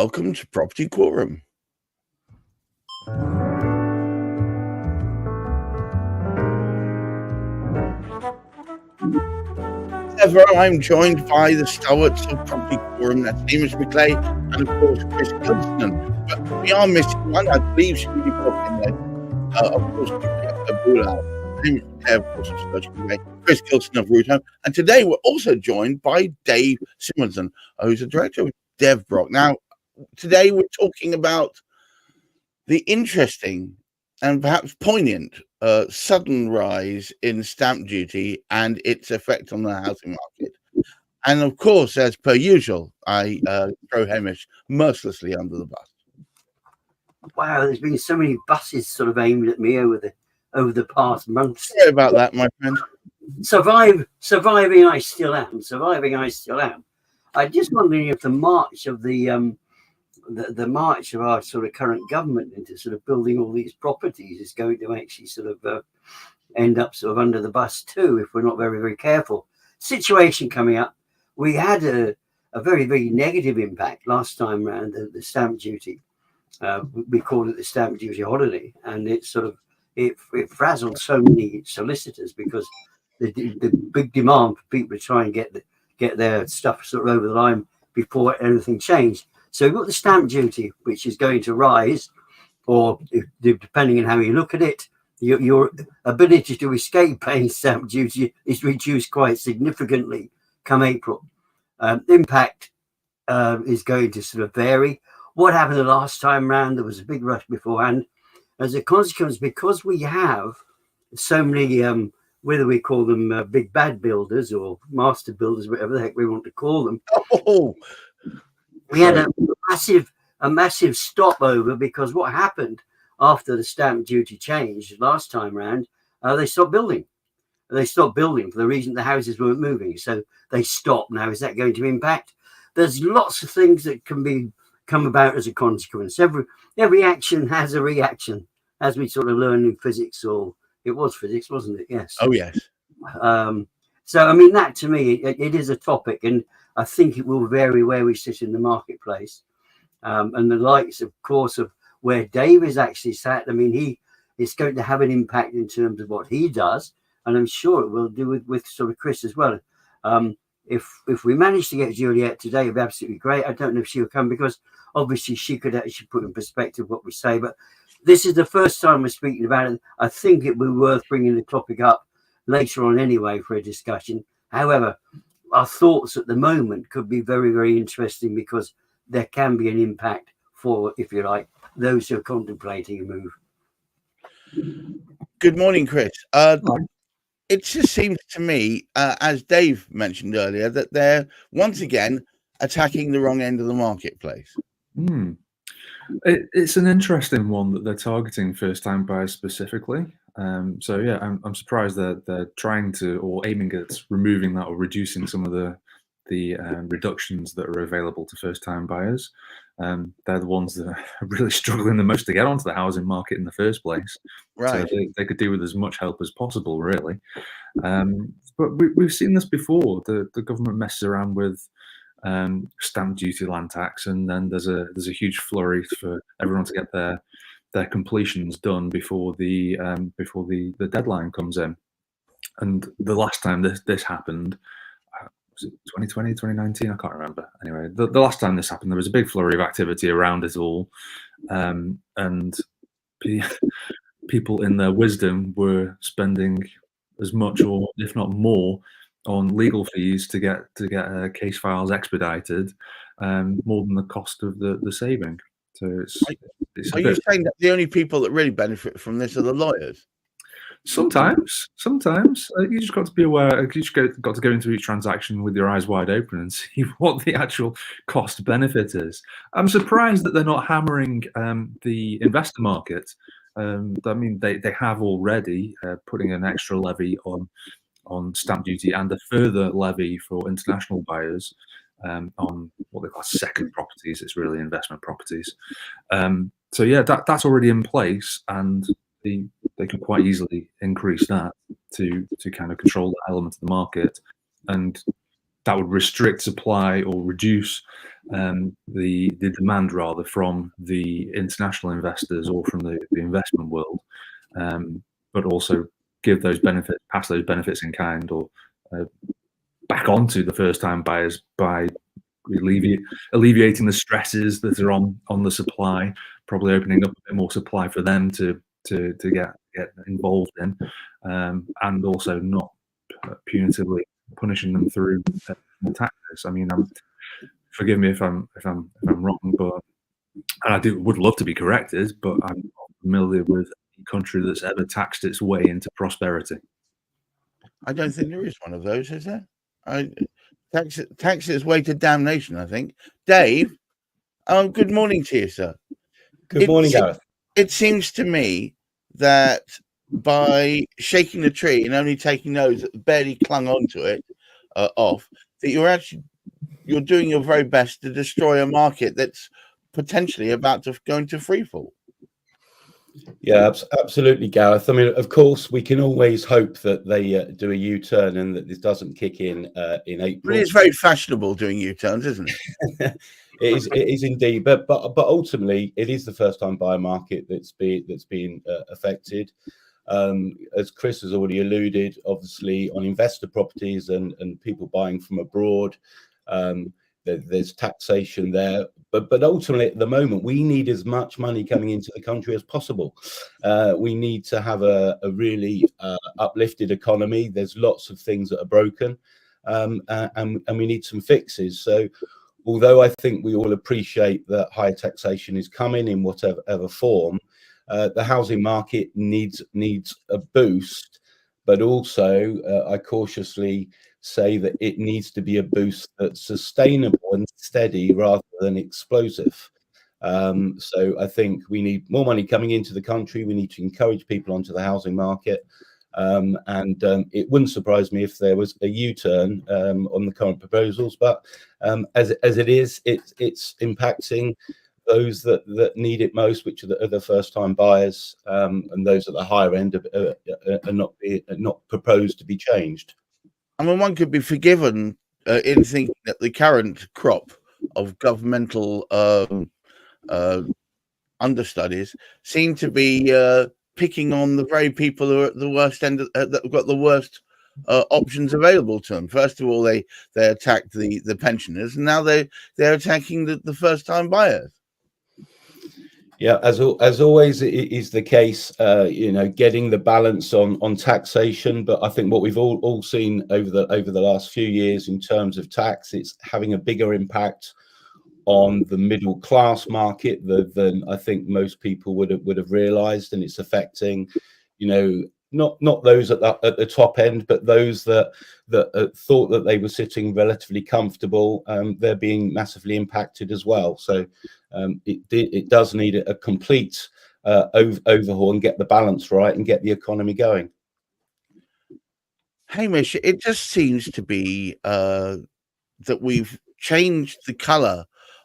welcome to Property Quorum. Ever, I'm joined by the stalwarts of Property Quorum, that's Hamish, McLay, and of course Chris Gilsenan. But we are missing one. I believe she will be popping there. Of course, Baboolal, Hamish, McLay, of course, of Search Convey, Chris Gilsenan of Root Home. And today we're also joined by Dave Symondson, who's the director of DevBrock. Now, today we're talking about the interesting and perhaps poignant sudden rise in stamp duty and its effect on the housing market. And of course, as per usual, I throw Hamish mercilessly under the bus. Wow, there's been so many buses sort of aimed at me over the past months. Sorry about that, my friend. Surviving, I still am. I'm just wondering if the march of the march of our sort of current government into sort of building all these properties is going to actually sort of end up sort of under the bus too, if we're not very, very careful. Situation coming up, we had a very, very negative impact last time around, the stamp duty. We called it the stamp duty holiday, and it sort of it frazzled so many solicitors because the big demand for people to try and get their stuff sort of over the line before anything changed. So we've got the stamp duty, which is going to rise, or depending on how you look at it, your ability to escape paying stamp duty is reduced quite significantly come April. Impact is going to sort of vary. What happened the last time round? There was a big rush beforehand. As a consequence, because we have so many, whether we call them big bad builders or master builders, whatever the heck we want to call them, we had a massive stopover, because what happened after the stamp duty changed last time round, they stopped building. They stopped building for the reason the houses weren't moving. So they stopped. Now, is that going to impact? There's lots of things that can come about as a consequence. Every action has a reaction, as we sort of learned in physics, or it was physics, wasn't it? Yes. Oh, yes. So, I mean, that to me, it is a topic, and I think it will vary where we sit in the marketplace. And the likes, of course, of where Dave is actually sat. I mean, it's going to have an impact in terms of what he does, and I'm sure it will do with sort of Chris as well. If we manage to get Juliet today, it'd be absolutely great. I don't know if she'll come, because obviously she could actually put in perspective what we say, but this is the first time we're speaking about it. I think it would be worth bringing the topic up later on anyway for a discussion. However, our thoughts at the moment could be very, very interesting, because there can be an impact for, if you like, those who are contemplating a move. Good morning, Chris. It just seems to me, as Dave mentioned earlier, that they're once again attacking the wrong end of the marketplace. It's an interesting one that they're targeting first-time buyers specifically. So yeah, I'm surprised that they're trying to, or aiming at removing that or reducing some of the reductions that are available to first-time buyers. They're the ones that are really struggling the most to get onto the housing market in the first place. Right. So they could do with as much help as possible, really. But we've seen this before. The government messes around with stamp duty, land tax, and then there's a huge flurry for everyone to get their completions done before the deadline comes in. And the last time this happened, was it 2020, 2019? I can't remember. Anyway, the last time this happened, there was a big flurry of activity around it all, and people in their wisdom were spending as much, or if not more, on legal fees to get case files expedited, more than the cost of the saving. So it's Are you saying that the only people that really benefit from this are the lawyers? Sometimes you just got to be aware. You just got to go into each transaction with your eyes wide open and see what the actual cost benefit is. I'm surprised that they're not hammering the investor market. I mean, they have already putting an extra levy on stamp duty and a further levy for international buyers on what they call second properties. It's really investment properties. So yeah, that's already in place, and they can quite easily increase that to kind of control that element of the market, and that would restrict supply or reduce the demand rather from the international investors or from the investment world, but also give those benefits, pass those benefits in kind, or back onto the first-time buyers by alleviating the stresses that are on the supply, probably opening up a bit more supply for them to get involved in, and also not punitively punishing them through the taxes. I mean, forgive me if I'm wrong, but and I would love to be corrected, but I'm not familiar with a country that's ever taxed its way into prosperity. I don't think there is one of those, is there? Tax its way to damnation, I think. Dave, good morning to you, sir. Good morning, Gareth. It seems to me that by shaking the tree and only taking those that barely clung onto it off, that you're doing your very best to destroy a market that's potentially about to go into freefall. Yeah, absolutely, Gareth. I mean, of course, we can always hope that they do a U-turn and that this doesn't kick in April. But it's very fashionable doing U-turns, isn't it? It is indeed. But ultimately, it is the first-time buyer market that's being affected. As Chris has already alluded, obviously on investor properties and people buying from abroad, there's taxation there, but ultimately at the moment we need as much money coming into the country as possible. We need to have a really uplifted economy. There's lots of things that are broken, and we need some fixes. So although I think we all appreciate that higher taxation is coming in whatever form, the housing market needs a boost, but also I cautiously say that it needs to be a boost that's sustainable and steady rather than explosive. So I think we need more money coming into the country. We need to encourage people onto the housing market. And it wouldn't surprise me if there was a U-turn on the current proposals. But as it is, it's impacting those that need it most, which are the first-time buyers, and those at the higher end are not proposed to be changed. I mean, one could be forgiven in thinking that the current crop of governmental understudies seem to be picking on the very people who are at the worst end, that have got the worst options available to them. First of all, they attacked the pensioners, and now they're attacking the first-time buyers. Yeah, as always, it is the case, getting the balance on taxation. But I think what we've all seen over the last few years in terms of tax, it's having a bigger impact on the middle class market than I think most people would have realised, and it's affecting, not those at the top end, but those that thought that they were sitting relatively comfortable. They're being massively impacted as well. So it does need a complete overhaul and get the balance right and get the economy going. Hamish, it just seems to be that we've changed the colour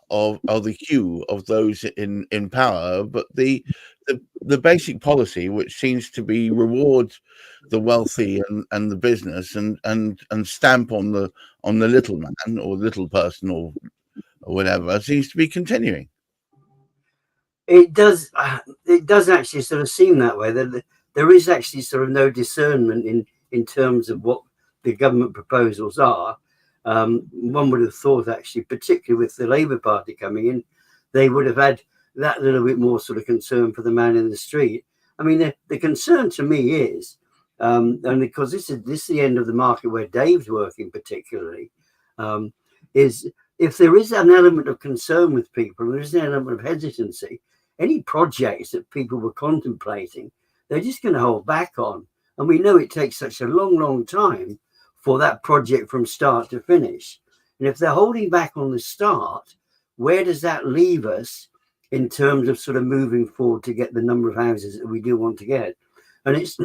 of the hue of those in power, but the basic policy, which seems to be reward the wealthy and the business and stamp on the little man or little person or whatever, seems to be continuing. It does actually sort of seem that way. That there is actually sort of no discernment in terms of what the government proposals are. One would have thought, actually, particularly with the Labour Party coming in, they would have had that little bit more sort of concern for the man in the street. I mean, the concern to me is, and because this is the end of the market where Dave's working particularly, is if there is an element of concern with people, there is an element of hesitancy, any projects that people were contemplating, they're just going to hold back on. And we know it takes such a long time for that project from start to finish. And if they're holding back on the start, where does that leave us in terms of sort of moving forward to get the number of houses that we do want to get? And it's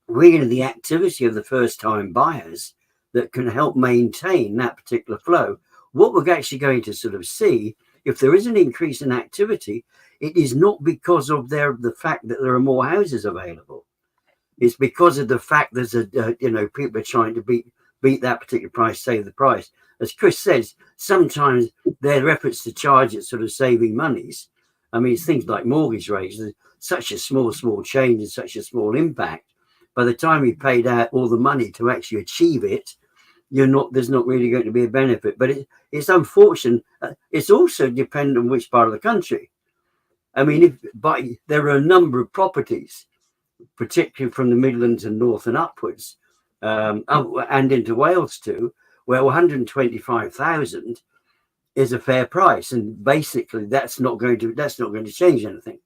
really the activity of the first-time buyers that can help maintain that particular flow. What we're actually going to sort of see, if there is an increase in activity, it is not because of the fact that there are more houses available. It's because of the fact there's people are trying to beat that particular price, save the price. as Chris says, sometimes their efforts to charge at sort of saving monies. I mean, it's things like mortgage rates, such a small change and such a small impact. By the time you paid out all the money to actually achieve it, there's not really going to be a benefit. But it's unfortunate. It's also dependent on which part of the country. I mean, there are a number of properties, particularly from the Midlands and north and upwards, and into Wales too, where 125,000 is a fair price, and basically that's not going to change anything,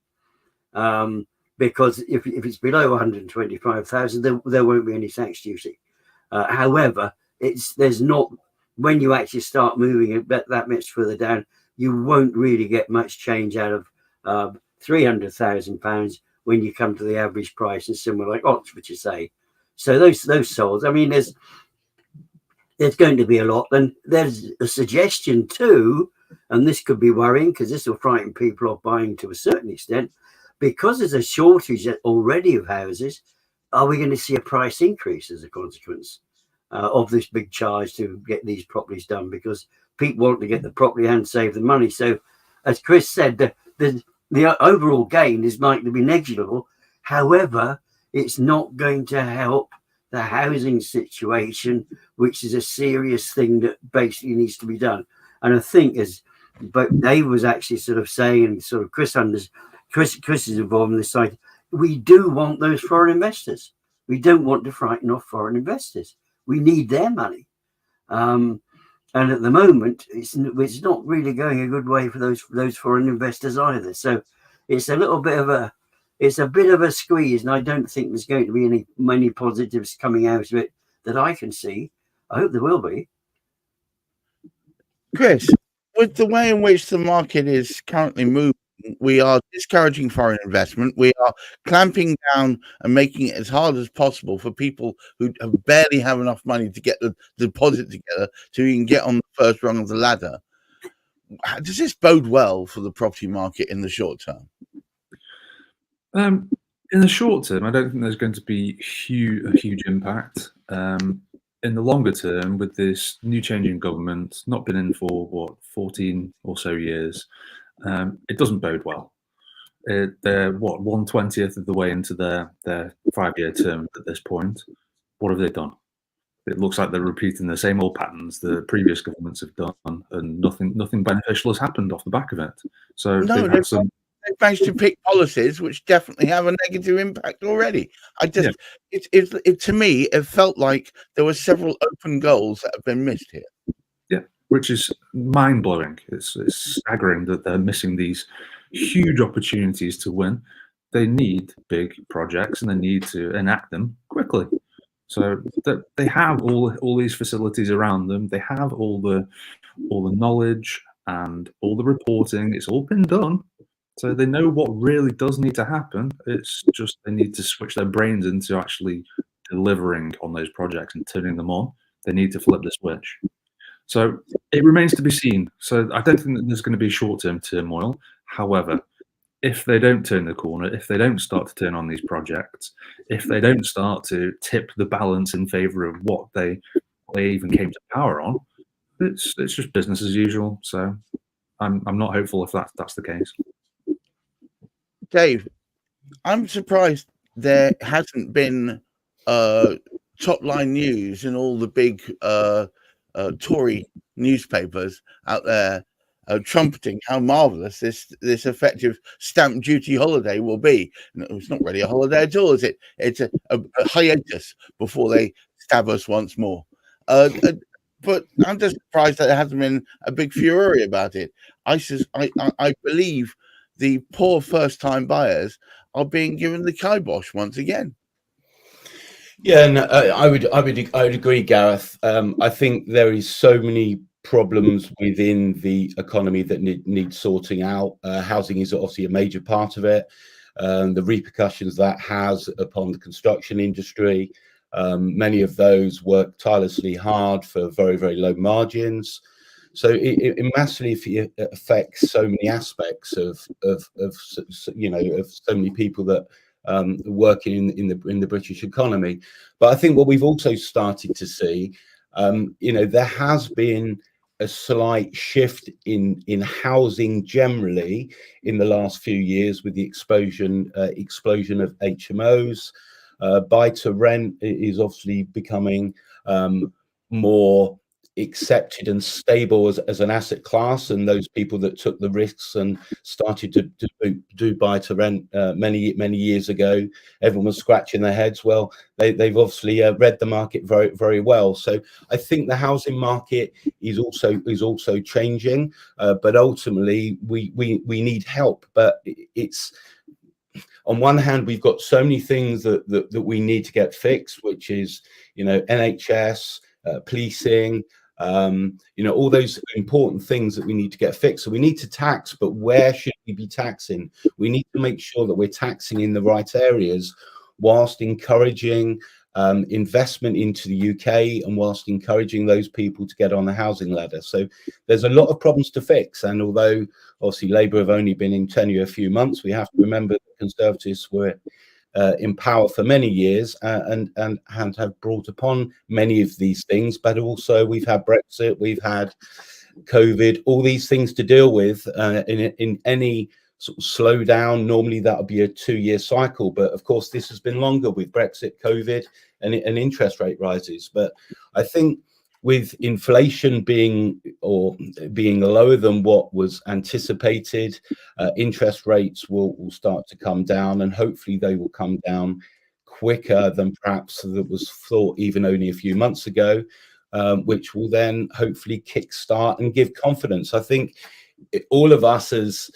because if it's below 125,000, there won't be any tax duty. However, there's not, when you actually start moving it that much further down, you won't really get much change out of £300,000 when you come to the average price in somewhere like Oxfordshire, say. So those souls, I mean, there's going to be a lot. And there's a suggestion too, and this could be worrying because this will frighten people off buying to a certain extent, because there's a shortage already of houses. Are we going to see a price increase as a consequence of this big charge to get these properties done? Because people want to get the property and save the money. So as Chris said, the overall gain is likely to be negligible. However, it's not going to help the housing situation, which is a serious thing that basically needs to be done. And I think, as Dave was actually sort of saying, and sort of Chris is involved in this side, we do want those foreign investors. We don't want to frighten off foreign investors. We need their money. And at the moment, it's not really going a good way for those foreign investors either. So it's a bit of a squeeze, and I don't think there's going to be many positives coming out of it that I can see. I hope there will be. Chris, with the way in which the market is currently moving, we are discouraging foreign investment. We are clamping down and making it as hard as possible for people who barely have enough money to get the deposit together so you can get on the first rung of the ladder. Does this bode well for the property market in the short term? In the short term, I don't think there's going to be a huge impact. In the longer term, with this new change in government, not been in for 14 or so years, it doesn't bode well. They're 1/20th of the way into their 5-year term at this point. What have they done? It looks like they're repeating the same old patterns the previous governments have done, and nothing beneficial has happened off the back of it. So they've managed to pick policies which definitely have a negative impact already. To me, it felt like there were several open goals that have been missed here. Yeah, which is mind-blowing. It's staggering that they're missing these huge opportunities to win. They need big projects and they need to enact them quickly. So they have all these facilities around them. They have all the knowledge and all the reporting. It's all been done. So they know what really does need to happen. It's just they need to switch their brains into actually delivering on those projects and turning them on. They need to flip the switch. So it remains to be seen. So I don't think that there's going to be short-term turmoil. However, if they don't turn the corner, if they don't start to turn on these projects, if they don't start to tip the balance in favour of what they even came to power on, it's just business as usual. So I'm not hopeful if that's the case. Dave, I'm surprised there hasn't been top line news in all the big Tory newspapers out there trumpeting how marvellous this effective stamp duty holiday will be. It's not really a holiday at all, is it? It's a hiatus before they stab us once more. But I'm just surprised that there hasn't been a big furore about it. I believe the poor first-time buyers are being given the kibosh once again. Yeah, and I would agree, Gareth. I think there is so many problems within the economy that need sorting out. Housing is obviously a major part of it. The repercussions that has upon the construction industry. Many of those work tirelessly hard for very, very low margins. So it massively affects so many aspects of so many people that working in the British economy. But I think what we've also started to see There has been a slight shift in housing generally in the last few years with the explosion of HMOs. Buy to rent is obviously becoming more accepted and stable as an asset class, and those people that took the risks and started to do buy to rent many years ago, everyone was scratching their heads. Well, they've obviously read the market very, very well. So I think the housing market is also changing, but ultimately we need help. But it's, on one hand, we've got so many things that we need to get fixed, which is, NHS, policing, all those important things that we need to get fixed. So we need to tax, but where should we be taxing? We need to make sure that we're taxing in the right areas, whilst encouraging investment into the UK and whilst encouraging those people to get on the housing ladder. So there's a lot of problems to fix. And although obviously Labour have only been in tenure a few months, we have to remember that Conservatives were in power for many years and have brought upon many of these things. But also we've had Brexit, we've had COVID, all these things to deal with. In any sort of slowdown, normally that would be a 2-year cycle, but of course this has been longer with Brexit, COVID, and interest rate rises. But I think with inflation being lower than what was anticipated, interest rates will start to come down, and hopefully they will come down quicker than perhaps that was thought even only a few months ago, which will then hopefully kickstart and give confidence. I think all of us as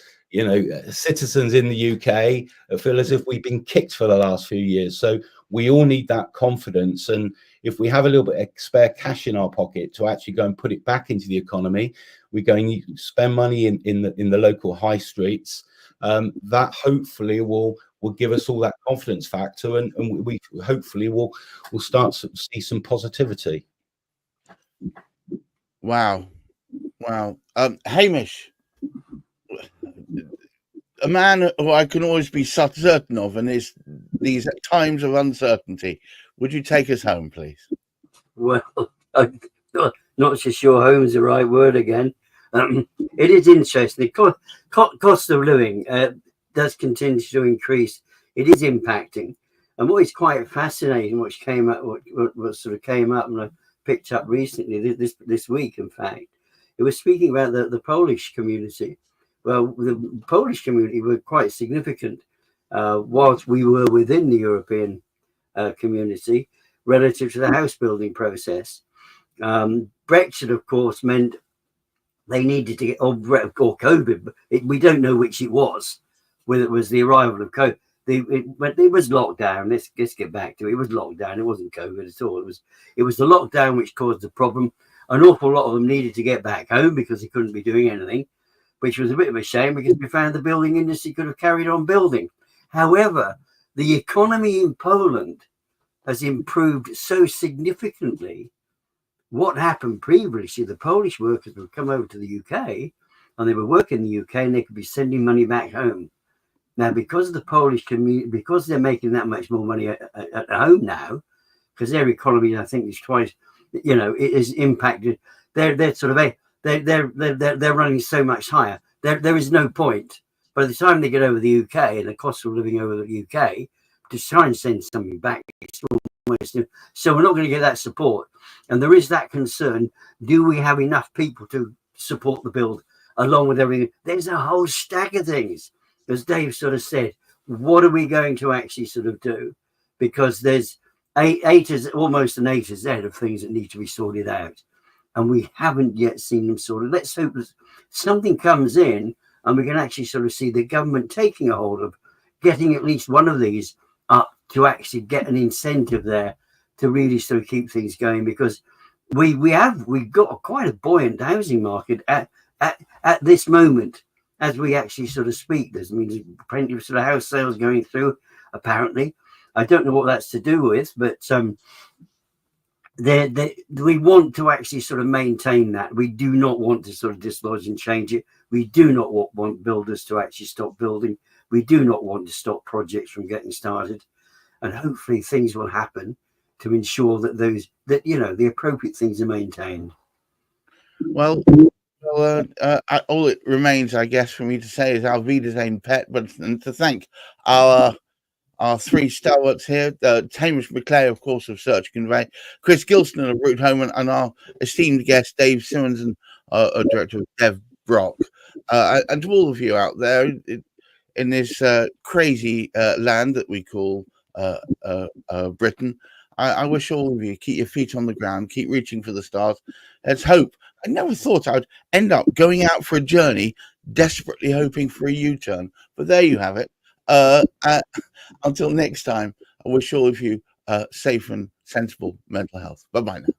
citizens in the UK feel as if we've been kicked for the last few years. So we all need that confidence. And if we have a little bit of spare cash in our pocket to actually go and put it back into the economy, we're going to spend money in the local high streets. That hopefully will give us all that confidence factor, and we hopefully will start to see some positivity. Wow. Hamish, a man who I can always be certain of, and is these times of uncertainty. Would you take us home, please? Well, I'm not so sure home's the right word again. It is interesting. The cost of living does continue to increase. It is impacting. And what is quite fascinating, what came up and I picked up recently, this week, in fact, it was speaking about the Polish community. Well, the Polish community were quite significant whilst we were within the European community relative to the house building process. Brexit, of course, meant they needed to get, or COVID, we don't know which it was, whether it was the arrival of COVID. It was lockdown. Let's get back to it. It was lockdown. It wasn't COVID at all. It was the lockdown which caused the problem. An awful lot of them needed to get back home because they couldn't be doing anything, which was a bit of a shame because we found the building industry could have carried on building. However, the economy in Poland has improved so significantly. What happened previously, the Polish workers would come over to the UK and they would work in the UK and they could be sending money back home. Now, because of the Polish community, because they're making that much more money at home now, because their economy, I think, is twice, it is impacted. They're running so much higher. There is no point. By the time they get over the UK and the cost of living over the UK, to try and send something back, it's almost, so we're not going to get that support. And there is that concern. Do we have enough people to support the build along with everything? There's a whole stack of things. As Dave sort of said, what are we going to actually sort of do? Because there's almost an A to Z of things that need to be sorted out. And we havented yet seen them sorted. Let's hope that something comes in and we can actually sort of see the government taking a hold of getting at least one of these up to actually get an incentive there to really sort of keep things going, because we've got quite a buoyant housing market at this moment as we actually sort of speak. There's plenty of sort of house sales going through, apparently. I don't know what that's to do with, but we want to actually sort of maintain that. We do not want to sort of dislodge and change it. We do not want builders to actually stop building. We do not want to stop projects from getting started. And hopefully things will happen to ensure that the appropriate things are maintained. Well, all it remains, I guess, for me to say is Auf Wiedersehen, Pet, and to thank our three stalwarts here, Hamish McLay, of course, of Search Convey, Chris Gilsenan of Route Home, and our esteemed guest, Dave Symondson, director of DevBrock. And to all of you out there in this crazy land that we call Britain, I wish all of you keep your feet on the ground, keep reaching for the stars. Let's hope. I never thought I'd end up going out for a journey, desperately hoping for a U-turn. But there you have it. Until next time, I wish all of you safe and sensible mental health. Bye-bye now.